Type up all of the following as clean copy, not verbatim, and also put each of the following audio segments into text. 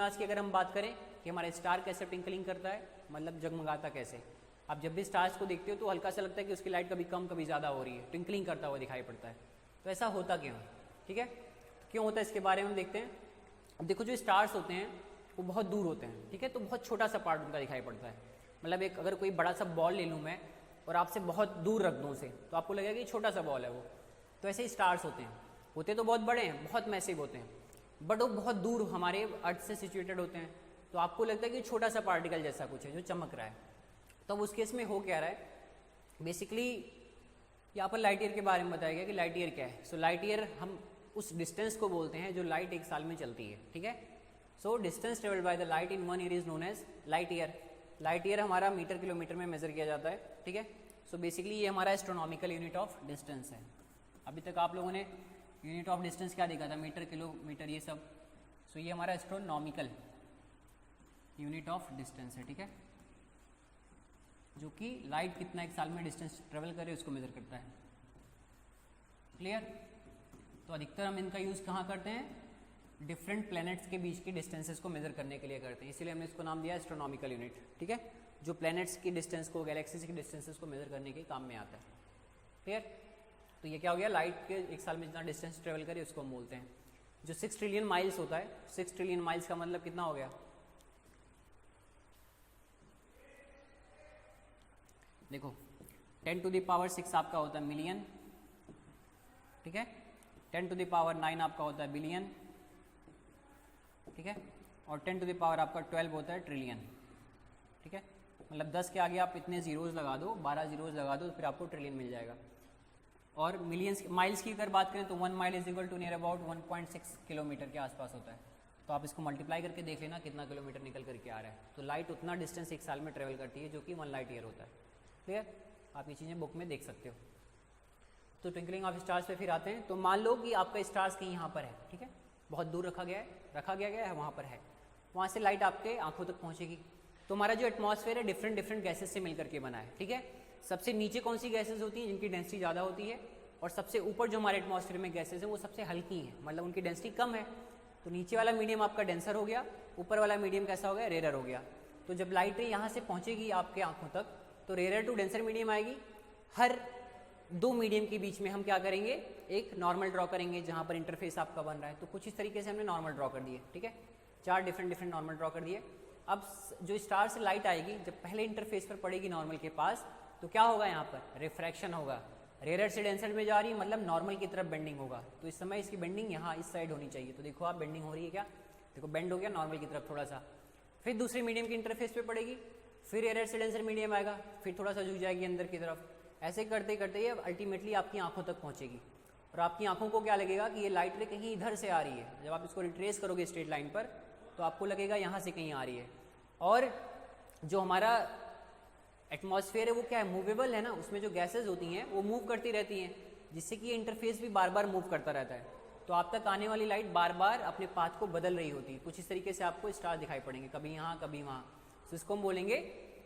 आज की अगर हम बात करें कि हमारा स्टार कैसे ट्विंकलिंग करता है, मतलब जगमगाता कैसे। आप जब भी स्टार्स को देखते हो तो हल्का सा लगता है कि उसकी लाइट कभी कम कभी ज़्यादा हो रही है, ट्विंकलिंग करता हुआ दिखाई पड़ता है। तो ऐसा होता क्यों है, ठीक है, तो क्यों होता है इसके बारे में हम देखते हैं। अब देखो जो स्टार्स होते हैं वो बहुत दूर होते हैं, ठीक है, तो बहुत छोटा सा पार्ट उनका दिखाई पड़ता है। मतलब एक अगर कोई बड़ा सा बॉल ले लूँ मैं और आपसे बहुत दूर रख दूँ उसे, तो आपको लगेगा कि छोटा सा बॉल है वो। तो ऐसे ही स्टार्स होते तो बहुत बड़े हैं, बहुत मैसिव होते हैं, बट वो बहुत दूर हमारे अर्थ से सिचुएटेड होते हैं। तो आपको लगता है कि छोटा सा पार्टिकल जैसा कुछ है जो चमक रहा है। तो अब उस केस में हो क्या रहा है, बेसिकली यहाँ पर लाइट ईयर के बारे में बताया गया कि लाइट ईयर क्या है। सो लाइट ईयर हम उस डिस्टेंस को बोलते हैं जो लाइट एक साल में चलती है, ठीक है। So distance travelled by the light in 1 year is known as light year. Light year हमारा मीटर किलोमीटर में मेजर किया जाता है, ठीक है। सो बेसिकली ये हमारा एस्ट्रोनॉमिकल यूनिट ऑफ डिस्टेंस है। अभी तक आप लोगों ने यूनिट ऑफ डिस्टेंस क्या देखा था, मीटर किलोमीटर ये सब। सो ये हमारा एस्ट्रोनॉमिकल यूनिट ऑफ डिस्टेंस है, ठीक है, जो कि लाइट कितना एक साल में डिस्टेंस ट्रेवल करे उसको मेजर करता है। क्लियर। तो अधिकतर हम इनका यूज कहाँ करते हैं, डिफरेंट प्लैनेट्स के बीच की डिस्टेंसेस को मेजर करने के लिए करते हैं, इसीलिए हमने इसको नाम दिया एस्ट्रोनॉमिकल यूनिट, ठीक है, जो प्लैनेट्स की डिस्टेंस को, गैलेक्सीज की डिस्टेंसेस को मेजर करने के काम में आता है। क्लियर। तो ये क्या हो गया, लाइट के एक साल में जितना डिस्टेंस ट्रेवल करे उसको हम बोलते हैं। जो 6 ट्रिलियन माइल्स होता है, 6 ट्रिलियन माइल्स का मतलब कितना हो गया, देखो 10 टू द पावर 6 आपका होता है मिलियन, ठीक है, 10 टू द पावर 9 आपका होता है बिलियन, ठीक है, और 10 टू द पावर आपका 12 होता है ट्रिलियन, ठीक है। मतलब 10 के आगे आप इतने जीरोज लगा दो, 12 जीरोज लगा दो, तो फिर आपको ट्रिलियन मिल जाएगा। और मिलियंस माइल्स की अगर बात करें तो 1 mile is equal to near about 1.6 kilometer के आसपास होता है। तो आप इसको मल्टीप्लाई करके देख लेना कितना किलोमीटर निकल करके आ रहा है। तो लाइट उतना डिस्टेंस एक साल में ट्रेवल करती है जो कि 1 लाइट ईयर होता है। क्लियर। आप ये चीज़ें बुक में देख सकते हो। तो ट्विंकलिंग ऑफ स्टार्स पे फिर आते हैं। तो मान लो कि आपका स्टार्स कहीं यहाँ पर है, ठीक है, बहुत दूर रखा गया है, वहाँ पर है, वहाँ से लाइट आपके आंखों तक पहुँचेगी। तो हमारा जो एटमॉस्फेयर है डिफरेंट गैसेस से मिलकर के बना है, ठीक है। सबसे नीचे कौन सी गैसेज होती हैं, जिनकी डेंसिटी ज़्यादा होती है, और सबसे ऊपर जो हमारे एटमॉस्फेयर में गैसेज हैं वो सबसे हल्की हैं, मतलब उनकी डेंसिटी कम है। तो नीचे वाला मीडियम आपका डेंसर हो गया, ऊपर वाला मीडियम कैसा हो गया, रेयर हो गया। तो जब लाइट यहाँ से पहुँचेगी आपके आंखों तक तो रेयर टू डेंसर मीडियम आएगी। हर 2 मीडियम के बीच में हम क्या करेंगे, एक नॉर्मल ड्रॉ करेंगे जहाँ पर इंटरफेस आपका बन रहा है। तो कुछ इस तरीके से हमने नॉर्मल ड्रॉ कर दिए, ठीक है, 4 डिफरेंट नॉर्मल ड्रॉ कर दिए। अब जो स्टार से लाइट आएगी जब पहले इंटरफेस पर पड़ेगी नॉर्मल के पास, तो क्या होगा, यहाँ पर रिफ्रैक्शन होगा, रेयर से डेंसर में जा रही है, मतलब नॉर्मल की तरफ बेंडिंग होगा। तो इस समय इसकी बेंडिंग यहाँ इस साइड होनी चाहिए। तो देखो आप बेंडिंग हो रही है क्या, देखो बेंड हो गया नॉर्मल की तरफ थोड़ा सा। फिर दूसरे मीडियम की इंटरफेस पे पड़ेगी, फिर रेयर से डेंसर मीडियम आएगा, फिर थोड़ा सा झुक जाएगी अंदर की तरफ। ऐसे करते करते ये अल्टीमेटली आपकी आंखों तक पहुँचेगी। और आपकी आंखों को क्या लगेगा कि ये लाइट रे कहीं इधर से आ रही है। जब आप इसको रिट्रेस करोगे स्ट्रेट लाइन पर तो आपको लगेगा यहाँ से कहीं आ रही है। और जो हमारा एटमॉस्फेयर है वो क्या है, मूवेबल है ना, उसमें जो गैसेज होती हैं वो मूव करती रहती हैं, जिससे कि ये इंटरफेस भी बार बार मूव करता रहता है। तो आप तक आने वाली लाइट बार बार अपने पाथ को बदल रही होती है। कुछ इस तरीके से आपको स्टार दिखाई पड़ेंगे, कभी यहाँ कभी वहाँ। तो इसको हम बोलेंगे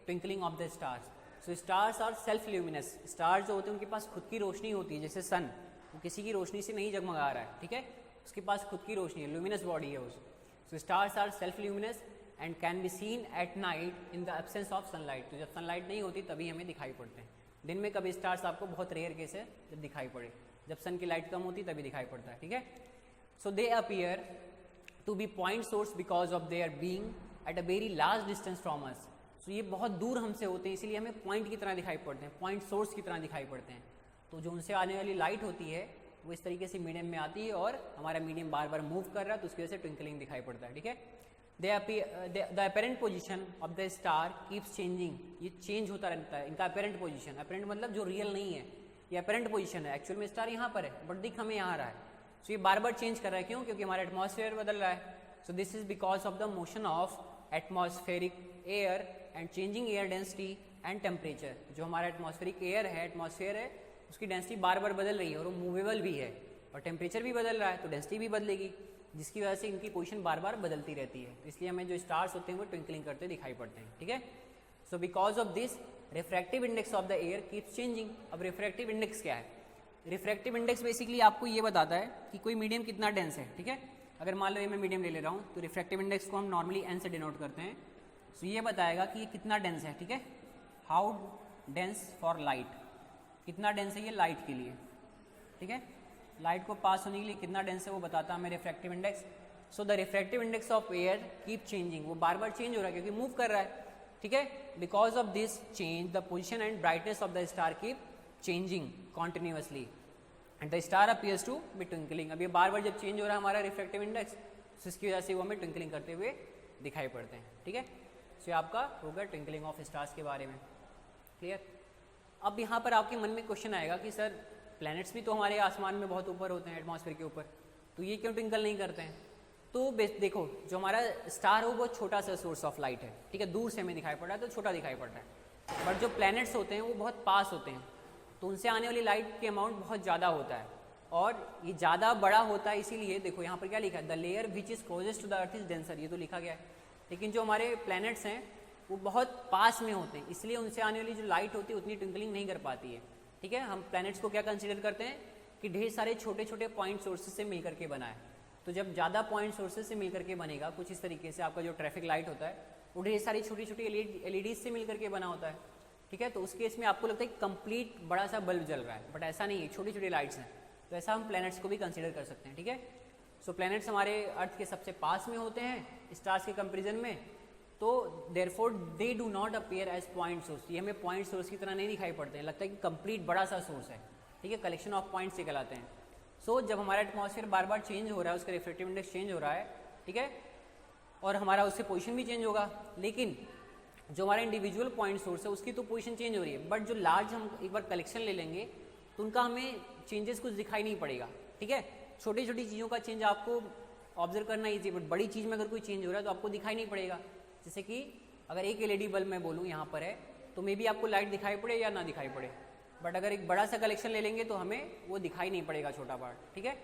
twinkling of the stars. So stars are self luminous. Stars जो होते हैं उनके पास खुद की रोशनी होती है, जैसे सन, वो किसी की रोशनी से नहीं जगमगा रहा है, ठीक है, उसके पास खुद की रोशनी है, ल्यूमिनस बॉडी है उस। So stars are self luminous and can be seen at night in the absence of sunlight. तो जब सनलाइट नहीं होती तभी हमें दिखाई पड़ते हैं। दिन में कभी स्टार्स आपको बहुत रेयर केस है जब दिखाई पड़े, जब सन की लाइट कम होती तभी दिखाई पड़ता है, ठीक है। So they appear to be point source because of their being at a very large distance from us. So ये बहुत दूर हमसे होते हैं, इसीलिए हमें पॉइंट की तरह दिखाई पड़ते हैं, पॉइंट सोर्स की तरह दिखाई पड़ते हैं। तो जो उनसे आने वाली लाइट होती है वो इस तरीके से मीडियम में आती है और हमारा मीडियम बार बार मूव कर रहा है, तो उसकी वजह से ट्विंकलिंग दिखाई पड़ता है, ठीक है। The apparent position of the star keeps changing. ये चेंज होता रहता है इनका अपेरेंट पोजिशन। अपेरेंट मतलब जो रियल नहीं है, ये अपेरेंट पोजिशन है। एक्चुअल में स्टार यहाँ पर है बट दिख हमें यहाँ रहा है। सो ये बार बार चेंज कर रहा है, क्यों, क्योंकि हमारा एटमॉस्फेयर बदल रहा है। So this is because of the motion of atmospheric air and changing air density and temperature. जो हमारा एटमॉस्फेरिक एयर है, एटमॉस्फेयर है, उसकी डेंसिटी बार बार बदल रही है और वो मूवेबल भी है, और टेम्परेचर भी बदल रहा है तो डेंसिटी भी बदलेगी, जिसकी वजह से इनकी पोजीशन बार बार बदलती रहती है। इसलिए हमें जो स्टार्स होते हैं वो ट्विंकलिंग करते दिखाई पड़ते हैं, ठीक है। So because of this refractive index of the air keeps changing. अब रिफ्रैक्टिव इंडेक्स क्या है, रिफ्रैक्टिव इंडेक्स बेसिकली आपको ये बताता है कि कोई मीडियम कितना डेंस है, ठीक है। अगर मान लो ये मैं मीडियम ले रहा हूँ तो रिफ्रैक्टिव इंडेक्स को हम नॉर्मली एन से डिनोट करते हैं। सो ये बताएगा कि ये कितना डेंस है, ठीक है, हाउ डेंस फॉर लाइट, कितना डेंस है ये लाइट के लिए, ठीक है, लाइट को पास होने के लिए कितना डेंस है वो बताता है हमें refractive index. So the refractive index of air keep changing, वो बार बार चेंज हो रहा है क्योंकि मूव कर रहा है, ठीक है, because of this change the position and brightness of the star keep changing continuously and the star appears to be twinkling. अब ये बार बार जब चेंज हो रहा है हमारा रिफ्रैक्टिव इंडेक्स, तो इसकी वजह से वो हमें ट्विंकलिंग करते हुए दिखाई पड़ते हैं, ठीक है। सो ये आपका हो गया ट्विंकलिंग ऑफ स्टार्स के बारे में, क्लियर। अब यहाँ पर आपके मन में क्वेश्चन आएगा कि सर प्लैनेट्स भी तो हमारे आसमान में बहुत ऊपर होते हैं, एटमॉस्फेयर के ऊपर, तो ये क्यों ट्विंकल नहीं करते हैं? तो देखो जो हमारा स्टार हो वो छोटा सा सोर्स ऑफ लाइट है, ठीक है, दूर से हमें दिखाई पड़ रहा है तो छोटा दिखाई पड़ रहा है, बट जो प्लैनेट्स होते हैं वो बहुत पास होते हैं, तो उनसे आने वाली लाइट के अमाउंट बहुत ज़्यादा होता है, और ये ज़्यादा बड़ा होता है, इसीलिए देखो यहाँ पर क्या लिखा है, the layer which is closest to the earth is denser, ये तो लिखा गया है, लेकिन जो हमारे प्लैनेट्स हैं वो बहुत पास में होते हैं, इसलिए उनसे आने वाली जो लाइट होती है उतनी ट्विंकलिंग नहीं कर पाती है, ठीक है। हम प्लैनेट्स को क्या कंसीडर करते हैं कि ढेर सारे छोटे छोटे पॉइंट सोर्सेज से मिलकर के बना है, तो जब ज़्यादा पॉइंट सोर्सेज से मिलकर के बनेगा कुछ इस तरीके से, आपका जो ट्रैफिक लाइट होता है वो ढेर सारी छोटी छोटी एलईडीज से मिलकर के बना होता है, ठीक है, तो उस केस में आपको लगता है कंप्लीट बड़ा सा बल्ब जल रहा है, बट ऐसा नहीं है, छोटी छोटी लाइट्स हैं, तो ऐसा हम प्लैनेट्स को भी कंसीडर कर सकते हैं, ठीक है। सो प्लैनेट्स हमारे अर्थ के सबसे पास में होते हैं स्टार्स के कंपेरिजन में, तो therefore they do not appear as point source, ये हमें पॉइंट सोर्स की तरह नहीं दिखाई पड़ते हैं, लगता है कि कंप्लीट बड़ा सा सोर्स है, ठीक है, कलेक्शन ऑफ पॉइंट्स से कहलाते हैं। सो जब हमारा एटमॉस्फेयर बार बार चेंज हो रहा है, उसका रिफ्रैक्टिव इंडेक्स चेंज हो रहा है, ठीक है, और हमारा उससे पोजीशन भी चेंज होगा, लेकिन जो हमारा इंडिविजुअल पॉइंट सोर्स है उसकी तो पोजीशन चेंज हो रही है, बट जो लार्ज हम एक बार कलेक्शन ले लेंगे तो उनका हमें चेंजेस कुछ दिखाई नहीं पड़ेगा, ठीक है। छोटी छोटी चीज़ों का चेंज आपको ऑब्जर्व करना ईजी, बट बड़ी चीज़ में अगर कोई चेंज हो रहा है तो आपको दिखाई नहीं पड़ेगा। जैसे कि अगर एक एलईडी बल्ब मैं बोलूँ यहाँ पर है, तो मे बी आपको लाइट दिखाई पड़े या ना दिखाई पड़े, बट अगर एक बड़ा सा कलेक्शन ले लेंगे तो हमें वो दिखाई नहीं पड़ेगा छोटा पार्ट, ठीक है।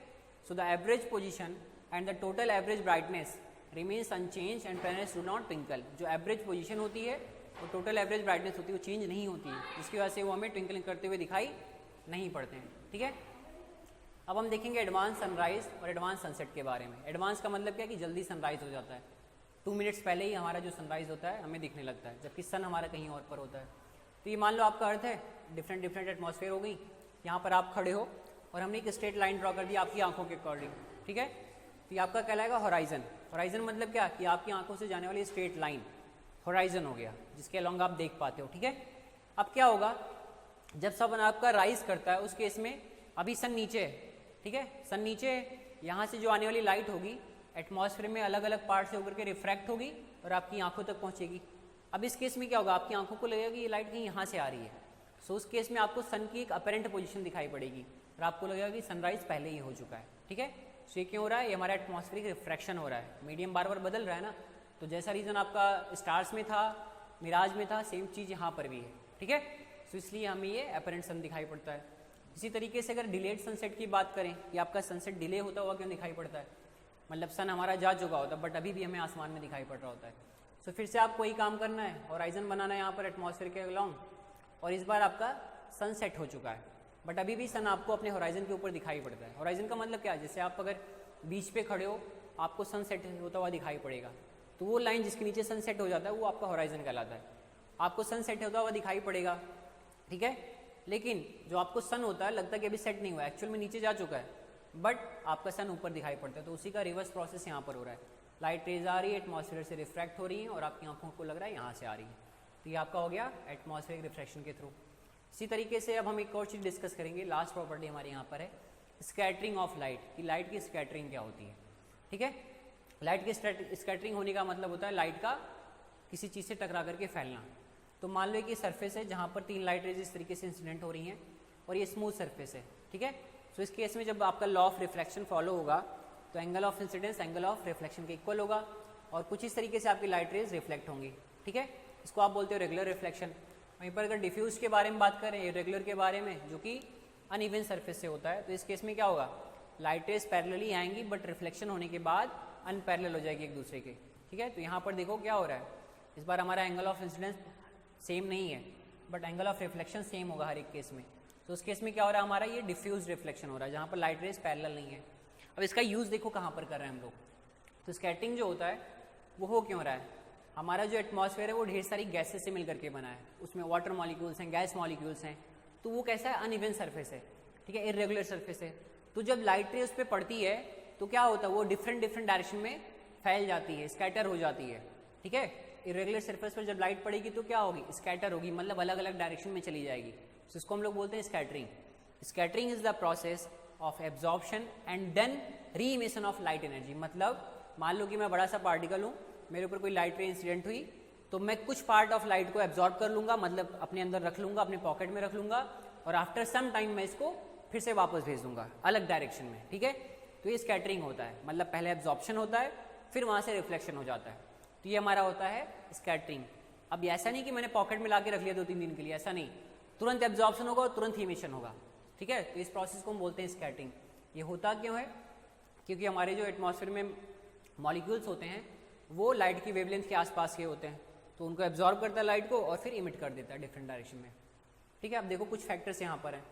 So the average position and the total average brightness remains unchange and planets do not twinkle, जो एवरेज पोजीशन होती है और टोटल एवरेज ब्राइटनेस होती है वो चेंज नहीं होती है, जिसकी वजह से वो हमें ट्विंकलिंग करते हुए दिखाई नहीं पड़ते हैं, ठीक है। अब हम देखेंगे एडवांस सनराइज और एडवांस सनसेट के बारे में। एडवांस का मतलब क्या है कि जल्दी सनराइज हो जाता है, 2 मिनट्स पहले ही हमारा जो सनराइज होता है हमें दिखने लगता है, जबकि सन हमारा कहीं और पर होता है। तो ये मान लो आपका अर्थ है, डिफरेंट डिफरेंट एटमॉस्फेयर हो गई, यहाँ पर आप खड़े हो और हमने एक स्ट्रेट लाइन ड्रॉ कर दी आपकी आंखों के अकॉर्डिंग, ठीक है, तो ये आपका कहलाएगा होराइजन। होराइजन मतलब क्या कि आपकी आंखों से जाने वाली स्ट्रेट लाइन होराइजन हो गया, जिसके अलॉन्ग आप देख पाते हो, ठीक है। अब क्या होगा, जब सन आपका राइज करता है उस केस में अभी सन नीचे है, ठीक है, सन नीचे है, यहाँ से जो आने वाली लाइट होगी एटमॉस्फेयर में अलग अलग पार्ट से होकर के रिफ्रैक्ट होगी और आपकी आंखों तक पहुँचेगी। अब इस केस में क्या होगा, आपकी आंखों को लगेगा कि ये लाइट कहीं यहाँ से आ रही है, सो उस केस में आपको सन की एक अपरेंट पोजीशन दिखाई पड़ेगी और आपको लगेगा कि सनराइज पहले ही हो चुका है, ठीक है। सो ये क्यों हो रहा है, ये हमारा एटमॉस्फेरिक रिफ्रैक्शन हो रहा है, मीडियम बार बार बदल रहा है ना, तो जैसा रीजन आपका स्टार्स में था, मिराज में था, सेम चीज़ यहाँ पर भी है, ठीक है। सो इसलिए हमें ये अपरेंट सन दिखाई पड़ता है। इसी तरीके से अगर डिलेड सनसेट की बात करें कि आपका सनसेट डिले होता हुआ क्यों दिखाई पड़ता है, मतलब सन हमारा जा चुका होता है बट अभी भी हमें आसमान में दिखाई पड़ रहा होता है। सो फिर से आपको वही काम करना है, होराइजन बनाना है यहाँ पर एटमॉस्फेयर के अलॉन्ग, और इस बार आपका सन सेट हो चुका है बट अभी भी सन आपको अपने होराइजन के ऊपर दिखाई पड़ता है। होराइजन का मतलब क्या है, जैसे आप अगर बीच पे खड़े हो आपको सन सेट होता हुआ दिखाई पड़ेगा, तो वो लाइन जिसके नीचे सन सेट हो जाता है वो आपका होराइजन कहलाता है, आपको सन सेट होता हुआ दिखाई पड़ेगा, ठीक है। लेकिन जो आपको सन होता है लगता है कि अभी सेट नहीं हुआ, एक्चुअल में नीचे जा चुका है, बट आपका सन ऊपर दिखाई पड़ता है, तो उसी का रिवर्स प्रोसेस यहाँ पर हो रहा है। लाइट रेज आ रही है, एटमॉस्फेयर से रिफ्रैक्ट हो रही है और आपकी आंखों को लग रहा है यहाँ से आ रही है, तो ये आपका हो गया एटमॉस्फेरिक रिफ्रैक्शन के थ्रू। इसी तरीके से अब हम एक और चीज़ डिस्कस करेंगे, लास्ट प्रॉपर्टी हमारी यहाँ पर है स्कैटरिंग ऑफ लाइट, कि लाइट की स्कैटरिंग क्या होती है, ठीक है। लाइट की स्कैटरिंग होने का मतलब होता है लाइट का किसी चीज़ से टकरा करके फैलना। तो मान लो कि सरफेस है जहाँ पर 3 लाइट रेज इस तरीके से इंसिडेंट हो रही हैं और ये स्मूथ सरफेस है, ठीक है। सो इस केस में जब आपका लॉ ऑफ रिफ्लेक्शन फॉलो होगा तो angle of incidence angle of reflection के इक्वल होगा और कुछ इस तरीके से आपकी लाइट रेज रिफ्लेक्ट होंगी, ठीक है। इसको आप बोलते हो रेगुलर रिफ्लेक्शन। वहीं पर अगर डिफ्यूज के बारे में बात करें, रेगुलर के बारे में, जो कि अनइवन सरफेस से होता है, तो इस केस में क्या होगा, लाइट रेज पैरेलली आएंगी बट रिफ्लेक्शन होने के बाद अनपैरेलल हो जाएगी एक दूसरे के, ठीक है। तो यहाँ पर देखो क्या हो रहा है, इस बार हमारा एंगल ऑफ इंसिडेंस सेम नहीं है but angle of reflection same होगा हर एक केस में। तो उस केस में क्या हो रहा है, हमारा ये डिफ्यूज रिफ्लेक्शन हो रहा है जहाँ पर लाइट रेज पैरेलल नहीं है। अब इसका यूज़ देखो कहाँ पर कर रहे हैं हम लोग। तो स्कैटरिंग जो होता है वो हो क्यों रहा है, हमारा जो एटमॉस्फेयर है वो ढेर सारी गैसेस से मिलकर के बना है, उसमें वाटर मॉलिक्यूल्स हैं, गैस मॉलिक्यूल्स हैं, तो वो कैसा है, अनइवन सरफेस है, ठीक है, इरेगुलर सरफेस है। तो जब लाइट रे उस पर पड़ती है तो क्या होता है, वो डिफरेंट डायरेक्शन में फैल जाती है, स्कैटर हो जाती है, ठीक है। इरेगुलर सरफेस पर जब लाइट पड़ेगी तो क्या होगी, स्कैटर होगी, मतलब अलग अलग डायरेक्शन में चली जाएगी। तो इसको हम लोग बोलते हैं scattering. Scattering is the process of absorption and then reemission of light energy. मतलब मान लो कि मैं बड़ा सा पार्टिकल हूँ, मेरे ऊपर कोई लाइट रे इंसिडेंट हुई, तो मैं कुछ पार्ट ऑफ लाइट को एब्जॉर्ब कर लूंगा, मतलब अपने अंदर रख लूंगा, अपने पॉकेट में रख लूंगा, और आफ्टर सम टाइम मैं इसको फिर से वापस भेज दूंगा अलग डायरेक्शन में, ठीक है। तो ये स्कैटरिंग होता है, मतलब पहले एब्जॉर्प्शन होता है फिर वहाँ से रिफ्लेक्शन हो जाता है, तो ये हमारा होता है स्कैटरिंग। अब ऐसा नहीं कि मैंने पॉकेट में ला के रख लिया 2-3 दिन के लिए, ऐसा नहीं, तुरंत एब्जॉर्प्शन होगा और तुरंत ही इमिशन होगा, ठीक है। तो इस प्रोसेस को हम बोलते हैं स्कैटरिंग। ये होता क्यों है, क्योंकि हमारे जो एटमॉस्फेयर में मॉलिक्यूल्स होते हैं वो लाइट की वेवलेंथ के आसपास के होते हैं, तो उनको एब्जॉर्ब करता है लाइट को और फिर इमिट कर देता है डिफरेंट डायरेक्शन में, ठीक है। अब देखो कुछ फैक्टर्स यहाँ पर हैं,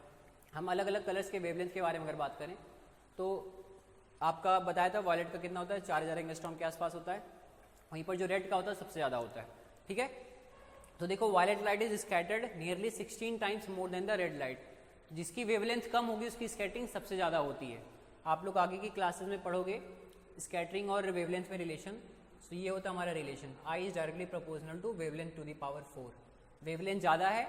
हम अलग अलग कलर्स के वेवलेंथ के बारे में अगर बात करें तो आपका बताया था वायलेट का कितना होता है, 4000 एंगस्ट्रॉम के आसपास होता है, वहीं पर जो रेड का होता है सबसे ज़्यादा होता है, ठीक है। तो देखो violet light is scattered nearly 16 times more than the red light, जिसकी वेवलेंथ कम होगी उसकी स्कैटरिंग सबसे ज़्यादा होती है। आप लोग आगे की क्लासेस में पढ़ोगे स्कैटरिंग और वेवलेंथ में रिलेशन, तो ये होता है हमारा relation, I is directly proportional to wavelength to the power 4। Wavelength ज़्यादा है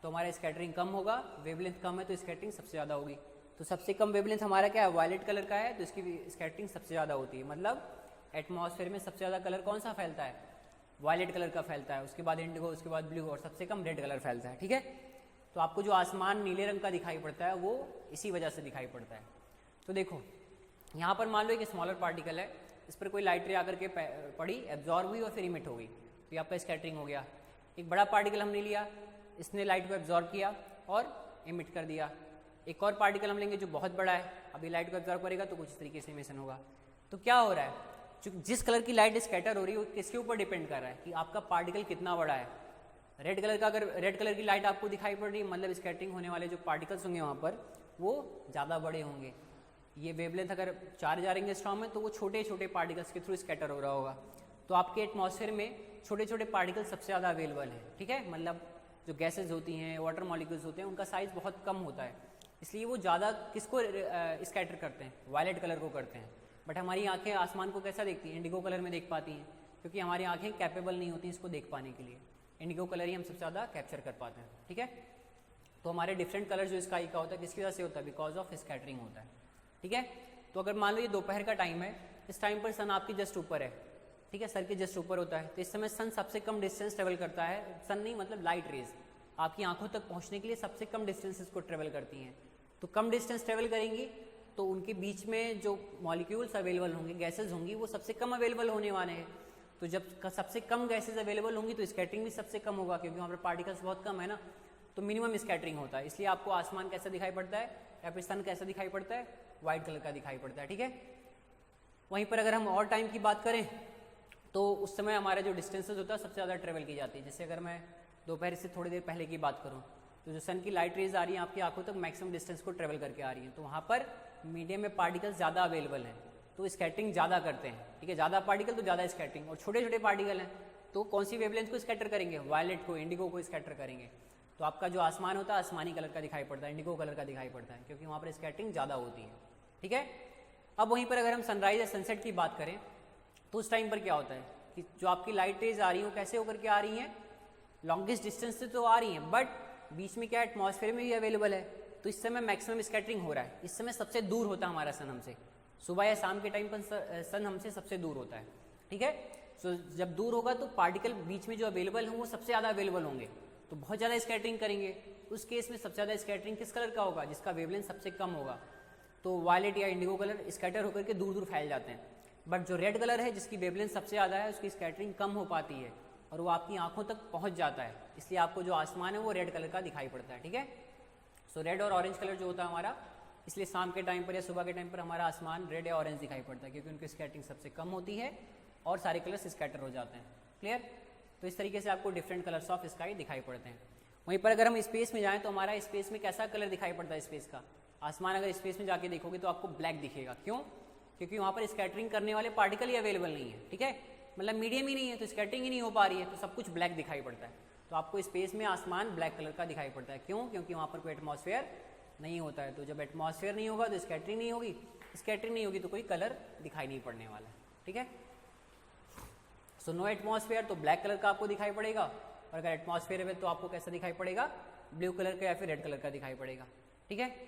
तो हमारा स्कैटरिंग कम होगा, वेवलेंथ कम है तो स्कैटरिंग सबसे ज़्यादा होगी। तो सबसे कम वेवलेंथ हमारा क्या है, वायलेट कलर का है, तो इसकी स्कैटरिंग सबसे ज़्यादा होती है। मतलब एटमॉस्फेयर में सबसे ज़्यादा कलर कौन सा फैलता है, वायलेट कलर का फैलता है, उसके बाद इंडिगो, उसके बाद ब्लू, और सबसे कम रेड कलर फैलता है, ठीक है। तो आपको जो आसमान नीले रंग का दिखाई पड़ता है वो इसी वजह से दिखाई पड़ता है। तो देखो यहाँ पर मान लो एक स्मॉलर पार्टिकल है, इस पर कोई लाइट रे आकर के पड़ी, एब्जॉर्ब हुई और फिर इमिट हो गई, तो ये आपका स्कैटरिंग हो गया। एक बड़ा पार्टिकल हमने लिया, इसने लाइट को एब्जॉर्ब किया और इमिट कर दिया। एक और पार्टिकल हम लेंगे जो बहुत बड़ा है, अभी लाइट को एब्जॉर्ब करेगा तो कुछ इस तरीके से इमिशन होगा। तो क्या हो रहा है, जिस कलर की लाइट स्कैटर हो रही है वो किसके ऊपर डिपेंड कर रहा है कि आपका पार्टिकल कितना बड़ा है। रेड कलर का, अगर रेड कलर की लाइट आपको दिखाई पड़ रही है मतलब स्कैटरिंग होने वाले जो पार्टिकल्स होंगे वहाँ पर वो ज़्यादा बड़े होंगे। ये वेवलेंथ अगर 4000 एंगस्ट्रॉम है तो वो छोटे छोटे पार्टिकल्स के थ्रू स्कैटर हो रहा होगा। तो आपके एटमॉस्फेयर में छोटे छोटे पार्टिकल्स सबसे ज़्यादा अवेलेबल हैं, ठीक है। मतलब जो गैसेज होती हैं, वाटर मॉलिक्यूल्स होते हैं, उनका साइज़ बहुत कम होता है, इसलिए वो ज़्यादा किसको स्कैटर करते हैं, वायलेट कलर को करते हैं। बट हमारी आंखें आसमान को कैसा देखती हैं, इंडिगो कलर में देख पाती हैं, क्योंकि हमारी आंखें कैपेबल नहीं होती इसको देख पाने के लिए, इंडिगो कलर ही हम सबसे ज़्यादा कैप्चर कर पाते हैं, ठीक है। तो हमारे डिफरेंट कलर जो स्काई का होता है किसकी वजह से होता है, बिकॉज ऑफ स्कैटरिंग होता है, ठीक है। तो अगर मान लो ये दोपहर का टाइम है, इस टाइम पर सन आपकी जस्ट ऊपर है, ठीक है, सर के जस्ट ऊपर होता है, तो इस समय सन सबसे कम डिस्टेंस ट्रेवल करता है, सन नहीं मतलब लाइट रेज आपकी आंखों तक पहुंचने के लिए सबसे कम डिस्टेंसेस को ट्रेवल करती हैं। तो कम डिस्टेंस ट्रेवल करेंगी तो उनके बीच में जो मॉलिक्यूल्स अवेलेबल होंगे, गैसेज होंगी, वो सबसे कम अवेलेबल होने वाले हैं। तो जब सबसे कम गैसेज अवेलेबल होंगी तो स्कैटरिंग भी सबसे कम होगा, क्योंकि वहाँ पर पार्टिकल्स बहुत कम है ना, तो मिनिमम स्कैटरिंग होता है। इसलिए आपको आसमान कैसा दिखाई पड़ता है या फिर सन कैसा दिखाई पड़ता है, वाइट कलर का दिखाई पड़ता है, ठीक है। वहीं पर अगर हम और टाइम की बात करें तो उस समय हमारा जो डिस्टेंसेज होता है सबसे ज़्यादा ट्रेवल की जाती है। जैसे अगर मैं दोपहर से थोड़ी देर पहले की बात करूँ तो जो सन की लाइट रेज आ रही है आपकी आंखों तक मैक्सिमम डिस्टेंस को ट्रेवल करके आ रही हैं, तो वहाँ पर मीडियम में पार्टिकल्स ज़्यादा अवेलेबल हैं, तो स्कैटरिंग ज़्यादा करते हैं, ठीक है। ज़्यादा पार्टिकल तो ज़्यादा स्कैटरिंग, और छोटे छोटे पार्टिकल हैं तो कौन सी वेवलेंथ को स्कैटर करेंगे, वायलेट को, इंडिगो को स्कैटर करेंगे। तो आपका जो आसमान होता है आसमानी कलर का दिखाई पड़ता है, इंडिगो कलर का दिखाई पड़ता है, क्योंकि वहाँ पर स्कैटरिंग ज़्यादा होती है, ठीक है। अब वहीं पर अगर हम सनराइज या सनसेट की बात करें तो उस टाइम पर क्या होता है कि जो आपकी लाइट रेज आ रही है वो कैसे होकर के आ रही हैं, लॉन्गेस्ट डिस्टेंस से तो आ रही हैं, बट बीच में क्या एटमॉस्फेयर में भी अवेलेबल है, तो इस समय मैक्सिमम स्कैटरिंग हो रहा है। इस समय सबसे दूर होता है हमारा सन हमसे, सुबह या शाम के टाइम पर सन हमसे सबसे दूर होता है, ठीक है। सो जब दूर होगा तो पार्टिकल बीच में जो अवेलेबल होंगे वो सबसे ज़्यादा अवेलेबल होंगे, तो बहुत ज़्यादा स्कैटरिंग करेंगे। उस केस में सबसे ज़्यादा स्कैटरिंग किस कलर का होगा, जिसका वेवलेंथ सबसे कम होगा, तो वायलेट या इंडिगो कलर स्कैटर होकर के दूर दूर फैल जाते हैं। बट जो रेड कलर है जिसकी वेवलेंथ सबसे ज़्यादा है उसकी स्कैटरिंग कम हो पाती है और वो आपकी आंखों तक पहुंच जाता है, इसलिए आपको जो आसमान है वो रेड कलर का दिखाई पड़ता है, ठीक है। सो रेड और ऑरेंज कलर जो होता है हमारा, इसलिए शाम के टाइम पर या सुबह के टाइम पर हमारा आसमान रेड या ऑरेंज दिखाई पड़ता है, क्योंकि उनकी स्कैटरिंग सबसे कम होती है और सारे कलर्स स्कैटर हो जाते हैं, क्लियर। तो इस तरीके से आपको डिफरेंट कलर्स ऑफ स्काई दिखाई पड़ते हैं। वहीं पर अगर हम स्पेस में जाएँ तो हमारा स्पेस में कैसा कलर दिखाई पड़ता है, स्पेस का आसमान अगर स्पेस में जाके देखोगे तो आपको ब्लैक दिखेगा, क्यों, क्योंकि वहाँ पर स्कैटरिंग करने वाले पार्टिकल ही अवेलेबल नहीं है, ठीक है, मतलब मीडियम ही नहीं है, तो स्कैटरिंग ही नहीं हो पा रही है, तो सब कुछ ब्लैक दिखाई पड़ता है। तो आपको स्पेस में आसमान ब्लैक कलर का दिखाई पड़ता है। क्यों? क्योंकि वहाँ पर कोई एटमॉस्फेयर नहीं होता है। तो जब एटमॉस्फेयर नहीं होगा तो स्कैटरिंग नहीं होगी, स्कैटरिंग नहीं होगी तो कोई कलर दिखाई नहीं पड़ने वाला है, ठीक है। सो नो एटमॉस्फेयर तो ब्लैक कलर का आपको दिखाई पड़ेगा, और अगर एटमॉस्फेयर है तो आपको कैसा दिखाई पड़ेगा? ब्लू कलर का या फिर रेड कलर का दिखाई पड़ेगा, ठीक है।